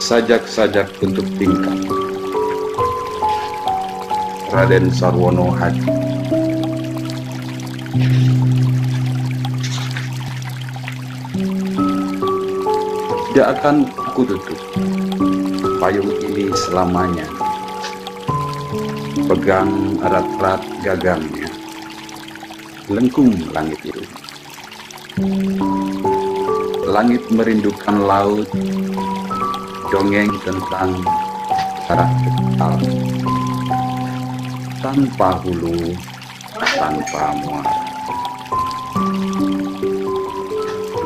Sajak-sajak untuk tingkat Raden Sarwono Hadi. Tidak akan aku tutup payung ini selamanya. Pegang erat-erat gagangnya, lengkung langit itu. Langit merindukan laut, dongeng tentang darah kental. Tanpa hulu, tanpa muara.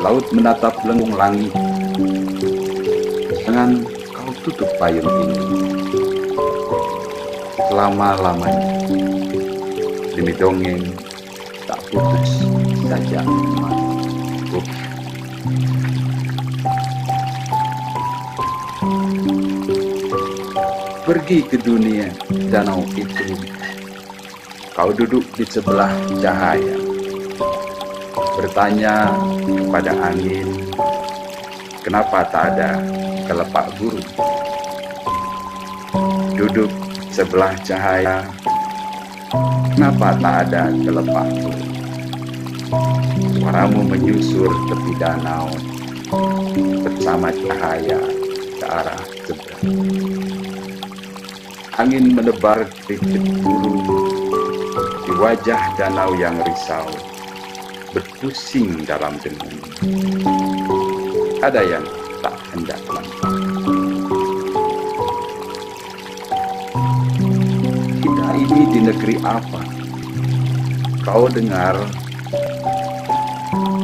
Laut menatap lengkung langit. Jangan kau tutup payung ini selama-lamanya, demi dongeng tak putus saja mati. Pergi ke dunia danau itu, kau duduk di sebelah cahaya, bertanya kepada angin, kenapa tak ada kelepak burung? Duduk sebelah cahaya, kenapa tak ada kelepak burung? Suaramu menyusur tepi danau bersama cahaya ke arah seberang. Angin menebar kerikil burung di wajah danau yang risau, berpusing dalam dengung. Ada yang tak hendak nampak. Kita ini di negeri apa? Kau dengar,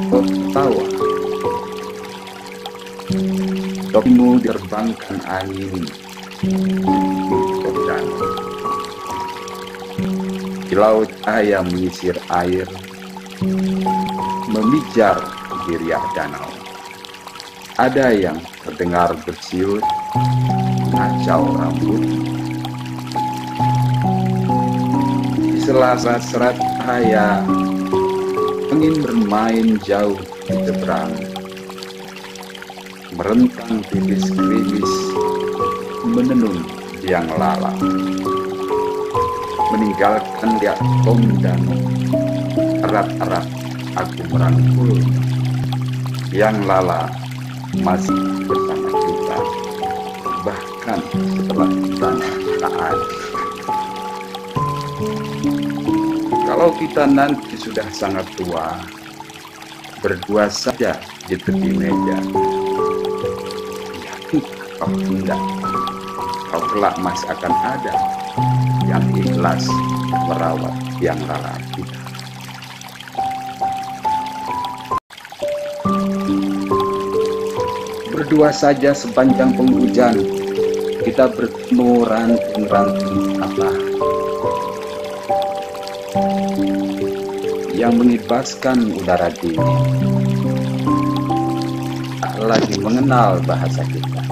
kau tertawa. Topimu diterbangkan angin ke danau. Kilau cahaya menyisir air, memijar di riak danau. Ada yang terdengar bersiul, mengacau rambut. Di sela-sela serat cahaya, angin bermain jauh di seberang. Merentang tipis gerimis, menenun biang lala. Meninggalkan liat tom danau, erat-erat aku merangkul. Biang lala masih bersama kita, bahkan setelah tanah tak ada. Kalau kita nanti sudah sangat tua, berdua saja di tepi meja, yakin kau hendak, kau kelak masih akan ada yang ikhlas merawat biang lala kita. Berdua saja sepanjang penghujan, kita bertemu ranting-ranting patah yang mengibaskan udara dingin. Tak lagi mengenal bahasa kita.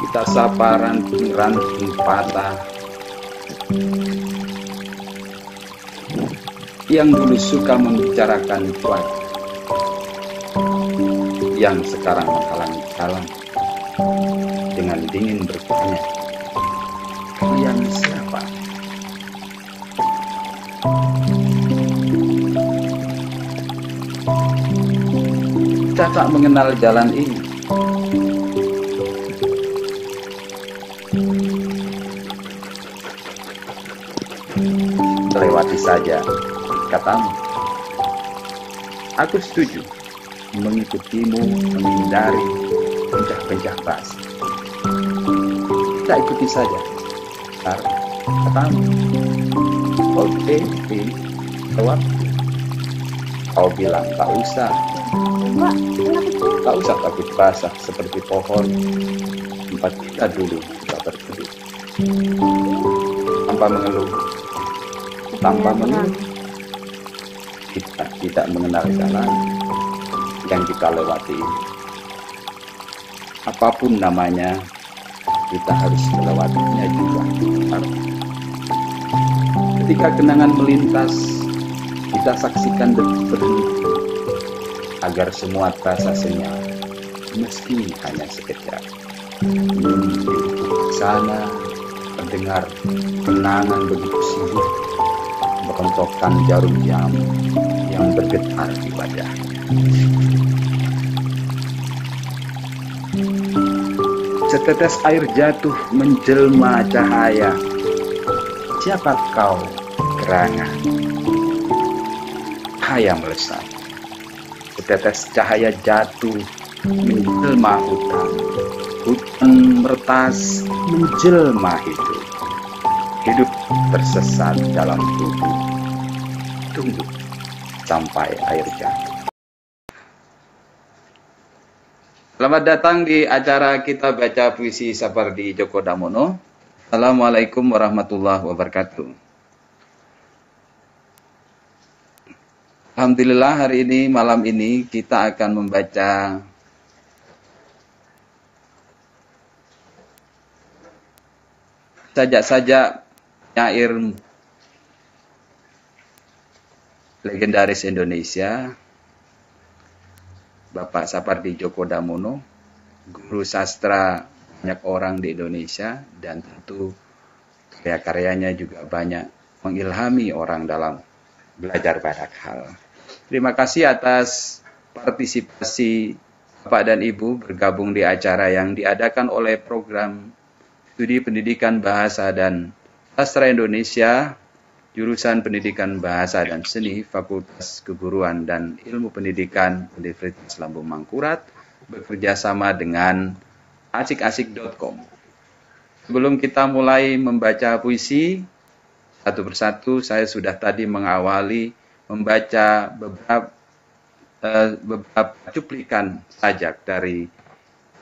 Kita sapa ranting-ranting patah yang dulu suka membicarakan cuaca, yang sekarang menghalangi jalan dengan dingin bertanya, kalian siapa? Kita tak mengenal jalan ini. Lewati saja, katamu. Aku setuju mengikutimu menghindari pencah-pencah basi. Kita ikuti saja, katamu. Oke, lewat. Kau bilang tak usah. Tak usah takut basah seperti pohon tempat kita dulu kita berteduh. Tanpa mengeluh, kita tidak mengenal jalan yang kita lewati ini. Apapun namanya, kita harus melewatinya juga. Ketika kenangan melintas, kita saksikan detik berhenti. agar semua terasa senyap, meski hanya sekejap. Di ufuk sana terdengar kenangan begitu sibuk, merontokkan jarum jam yang bergetar di wajahnya. Setetes air jatuh menjelma cahaya. Siapa kau, gerangan? Cahaya melesat. Setetes cahaya jatuh menjelma hutan. Hutan meretas menjelma hidup. Hidup tersesat dalam tubuh. Tunggu sampai air jatuh. Selamat datang di acara kita baca puisi Sapardi Djoko Damono. Assalamualaikum warahmatullahi wabarakatuh. Alhamdulillah hari ini, malam ini kita akan membaca sajak-sajak penyair legendaris Indonesia, Bapak Sapardi Djoko Damono, guru sastra banyak orang di Indonesia, dan tentu karya-karyanya juga banyak mengilhami orang dalam belajar banyak hal. Terima kasih atas partisipasi Bapak dan Ibu bergabung di acara yang diadakan oleh Program Studi Pendidikan Bahasa dan Sastra Indonesia, Jurusan Pendidikan Bahasa dan Seni, Fakultas Keguruan dan Ilmu Pendidikan Universitas Lambung Mangkurat, bekerja sama dengan asikasik.com. Sebelum kita mulai membaca puisi, satu persatu saya sudah tadi mengawali membaca beberapa cuplikan sajak dari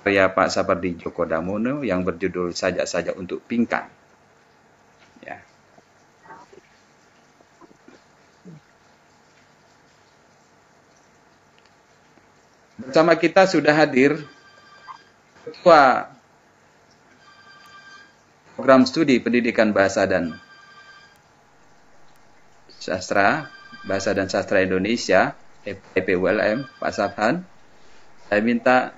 karya Pak Sapardi Djoko Damono yang berjudul Sajak-sajak untuk Pingkan. Ya. Bersama kita sudah hadir Ketua Program Studi Pendidikan Bahasa dan Sastra, Bahasa dan Sastra Indonesia, FIPULM, Pak Sabhan. Saya minta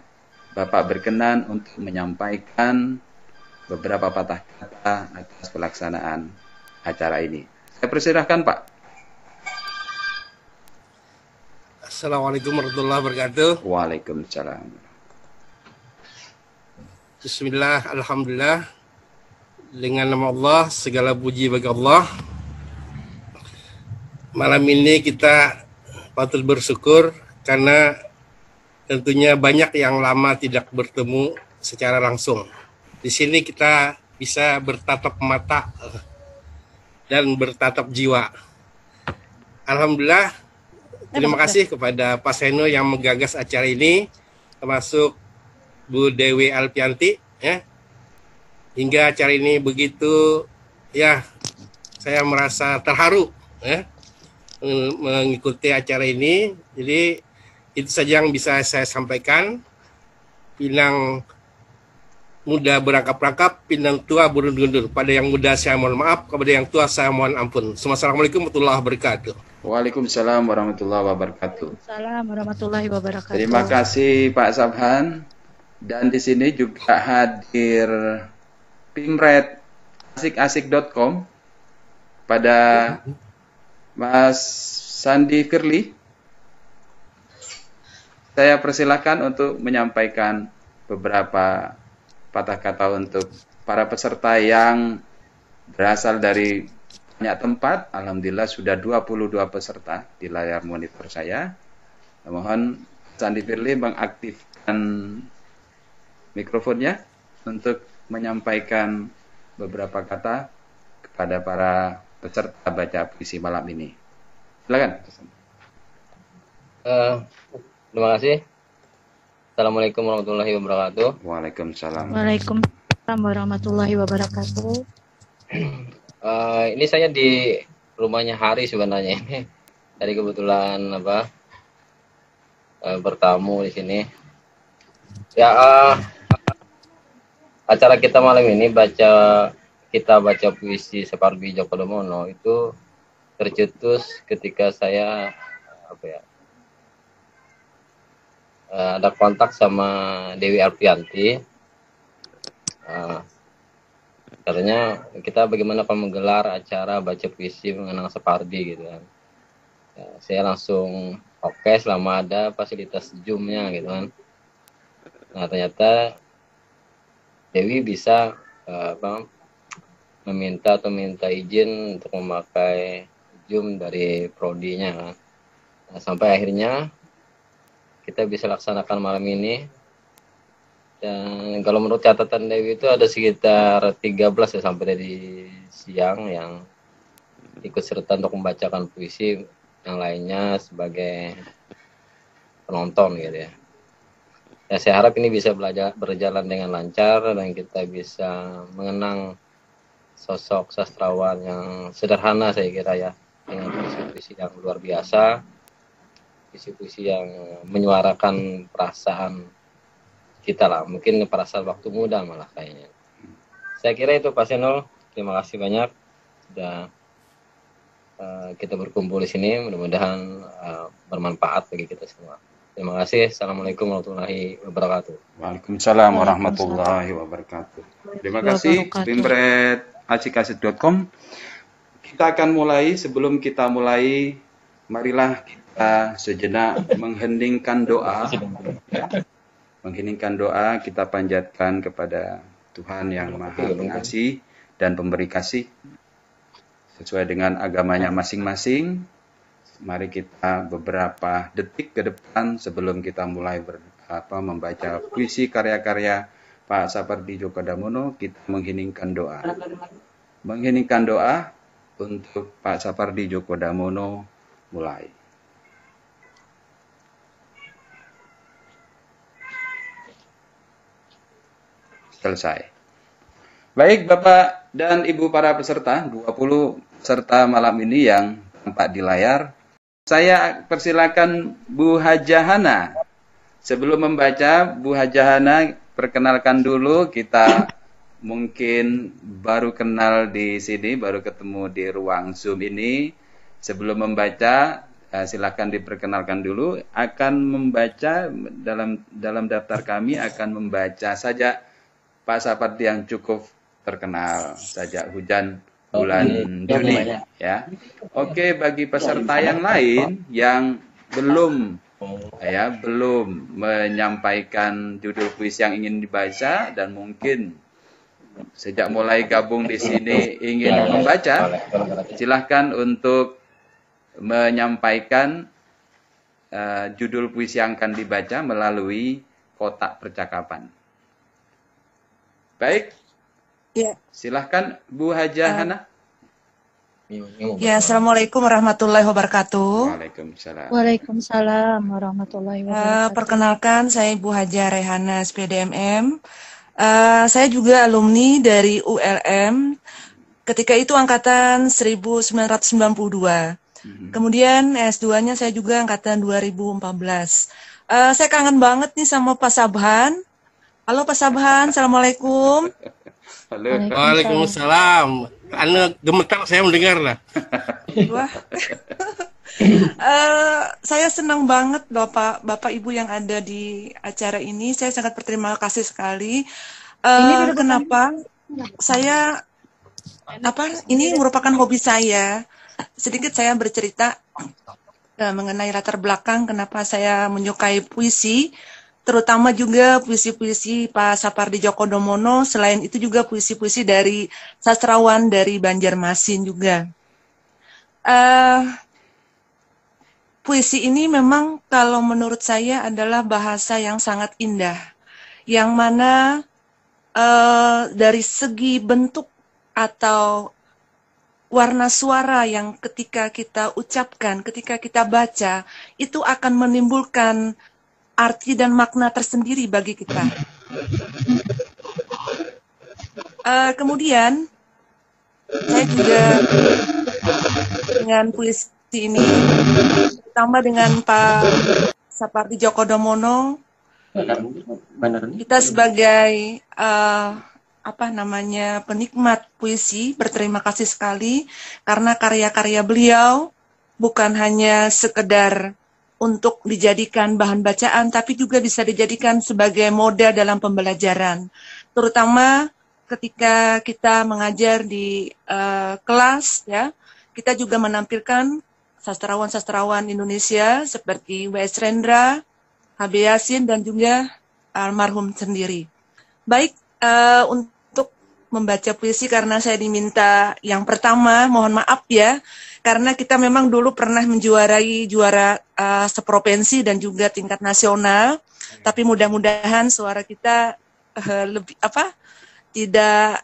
Bapak berkenan untuk menyampaikan beberapa patah kata atas pelaksanaan acara ini. Saya persilahkan, Pak. Assalamualaikum warahmatullahi wabarakatuh. Waalaikumsalam. Bismillah, alhamdulillah. Dengan nama Allah, segala puji bagi Allah. Malam ini kita patut bersyukur karena tentunya banyak yang lama tidak bertemu secara langsung. Di sini kita bisa bertatap mata dan bertatap jiwa. Alhamdulillah. Terima kasih kepada Pak Seno yang menggagas acara ini, termasuk Bu Dewi Alpianti, ya. Hingga acara ini begitu, ya, saya merasa terharu, ya, mengikuti acara ini. Jadi itu saja yang bisa saya sampaikan. Pinang muda berangkap-rangkap, pinang tua berundur-undur. Pada yang muda saya mohon maaf, kepada yang tua saya mohon ampun. Assalamualaikum warahmatullahi wabarakatuh. Waalaikumsalam warahmatullahi wabarakatuh. Waalaikumsalam warahmatullahi wabarakatuh. Terima kasih Pak Sabhan. Dan di sini juga hadir Pimret asikasik.com pada Mas Sandi Firly. Saya persilakan untuk menyampaikan beberapa patah kata untuk para peserta yang berasal dari banyak tempat. Alhamdulillah sudah 22 peserta di layar monitor saya. Mohon Sandi Firly mengaktifkan mikrofonnya untuk menyampaikan beberapa kata kepada para peserta baca puisi malam ini. Silakan. Terima kasih. Assalamualaikum warahmatullahi wabarakatuh. Waalaikumsalam. Waalaikumsalam warahmatullahi wabarakatuh. Ini saya di rumahnya Hari sebenarnya ini. Dari kebetulan bertamu di sini. Ya, acara kita malam ini kita baca puisi Sapardi Djoko Damono itu tercetus ketika saya ada kontak sama Dewi Alfianti. Katanya kita bagaimana kalau menggelar acara baca puisi mengenang Sapardi gitu kan. Ya, saya langsung oke selama ada fasilitas Zoom-nya gitu kan. Nah ternyata Dewi bisa minta izin untuk memakai Zoom dari prodinya kan. Nah, sampai akhirnya kita bisa laksanakan malam ini. Dan kalau menurut catatan Dewi itu ada sekitar 13 ya sampai dari siang yang ikut serta untuk membacakan puisi, yang lainnya sebagai penonton gitu ya. Ya saya harap ini bisa berjalan dengan lancar dan kita bisa mengenang sosok sastrawan yang sederhana saya kira ya, dengan puisi-puisi yang luar biasa, puisi-puisi yang menyuarakan perasaan kita lah, mungkin perasaan waktu muda malah kayaknya. Saya kira itu Pak Senol, terima kasih banyak sudah kita berkumpul di sini, mudah-mudahan bermanfaat bagi kita semua. Terima kasih. Assalamualaikum warahmatullahi wabarakatuh. Waalaikumsalam warahmatullahi wabarakatuh. Terima kasih Spimpret.acikaset.com. Kita akan mulai. Sebelum kita mulai, marilah kita sejenak mengheningkan doa. Mengheningkan doa, kita panjatkan kepada Tuhan yang Maha Pengasih dan Pemberi Kasih sesuai dengan agamanya masing-masing. Mari kita beberapa detik ke depan sebelum kita mulai membaca puisi karya-karya Pak Sapardi Djoko Damono, kita mengheningkan doa. Mengheningkan doa untuk Pak Sapardi Djoko Damono mulai. Selesai. Baik Bapak dan Ibu para peserta, 20 peserta malam ini yang tampak di layar. Saya persilakan Bu Hajahana. Sebelum membaca, Bu Hajahana perkenalkan dulu, kita mungkin baru kenal di sini, baru ketemu di ruang Zoom ini. Sebelum membaca, silakan diperkenalkan dulu. Akan membaca dalam daftar kami akan membaca saja Pak Sapardi yang cukup terkenal saja, Hujan Bulan Juni ya. Oke, bagi peserta yang lain yang belum menyampaikan judul puisi yang ingin dibaca dan mungkin sejak mulai gabung di sini ingin membaca, silahkan untuk menyampaikan judul puisi yang akan dibaca melalui kotak percakapan. Baik, ya. Silahkan Bu Hajahana. Ya, Assalamualaikum warahmatullahi wabarakatuh. Waalaikumsalam. Waalaikumsalam warahmatullahi wabarakatuh. Perkenalkan, saya Ibu Haja Rehana SPDMM. Saya juga alumni dari ULM. Ketika itu angkatan 1992. Kemudian S2-nya saya juga angkatan 2014. Saya kangen banget nih sama Pak Sabhan. Halo Pak Sabhan, Assalamualaikum. Halo. Waalaikumsalam. Anda gemetar saya mendengar lah. Wah. Saya senang banget Bapak Ibu yang ada di acara ini. Saya sangat berterima kasih sekali. Kenapa? Saya ini merupakan hobi saya. Sedikit saya bercerita mengenai latar belakang kenapa saya menyukai puisi. Terutama juga puisi-puisi Pak Sapardi Djoko Damono, selain itu juga puisi-puisi dari sastrawan dari Banjarmasin juga. Puisi ini memang kalau menurut saya adalah bahasa yang sangat indah, yang mana dari segi bentuk atau warna suara yang ketika kita ucapkan, ketika kita baca, itu akan menimbulkan arti dan makna tersendiri bagi kita. Kemudian saya juga dengan puisi ini, ditambah dengan Pak Sapardi Djoko Damono, kita sebagai penikmat puisi berterima kasih sekali karena karya-karya beliau bukan hanya sekedar untuk dijadikan bahan bacaan, tapi juga bisa dijadikan sebagai model dalam pembelajaran. Terutama ketika kita mengajar di kelas, ya, kita juga menampilkan sastrawan-sastrawan Indonesia seperti W.S. Rendra, H.B. Yasin, dan juga almarhum sendiri. Baik, untuk membaca puisi karena saya diminta yang pertama, mohon maaf ya, karena kita memang dulu pernah menjuarai juara seprovinsi dan juga tingkat nasional, tapi mudah-mudahan suara kita lebih tidak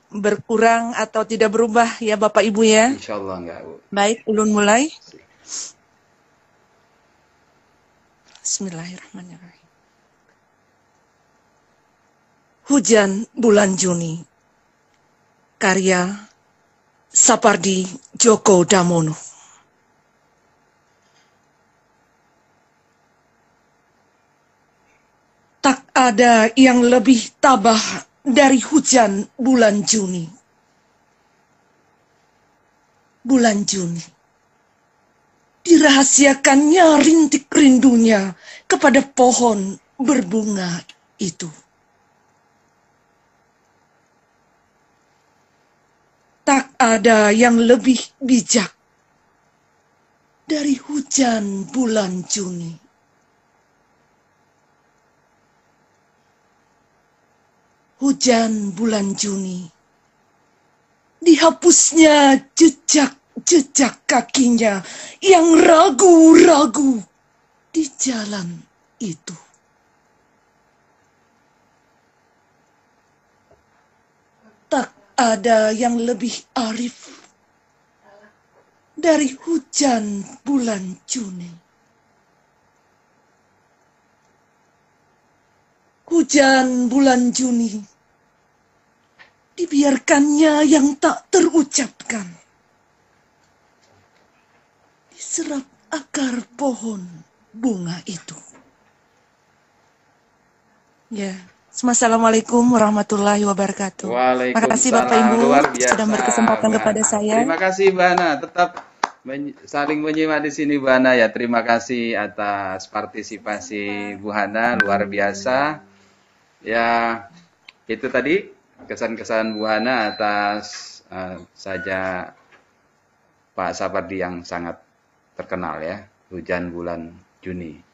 berkurang atau tidak berubah ya Bapak Ibu ya. Insya Allah enggak, Bu. Baik, ulun mulai. Bismillahirrahmanirrahim. Hujan Bulan Juni, karya Sapardi Djoko Damono. Tak ada yang lebih tabah dari hujan bulan Juni. Bulan Juni, dirahasiakannya rintik rindunya kepada pohon berbunga itu. Tak ada yang lebih bijak dari hujan bulan Juni. Hujan bulan Juni, dihapusnya jejak-jejak kakinya yang ragu-ragu di jalan itu. Tak ada yang lebih arif dari hujan bulan Juni. Hujan bulan Juni, dibiarkannya yang tak terucapkan, diserap akar pohon bunga itu. Ya. Assalamualaikum warahmatullahi wabarakatuh. Terima kasih Bapak Ibu sudah berkesempatan kepada saya. Terima kasih Mbak Ana, tetap saling menyimak di sini Bu Hana ya. Terima kasih atas partisipasi Bu Hana, luar biasa. Ya, itu tadi kesan-kesan Bu Hana atas saja Pak Sapardi yang sangat terkenal ya, Hujan Bulan Juni.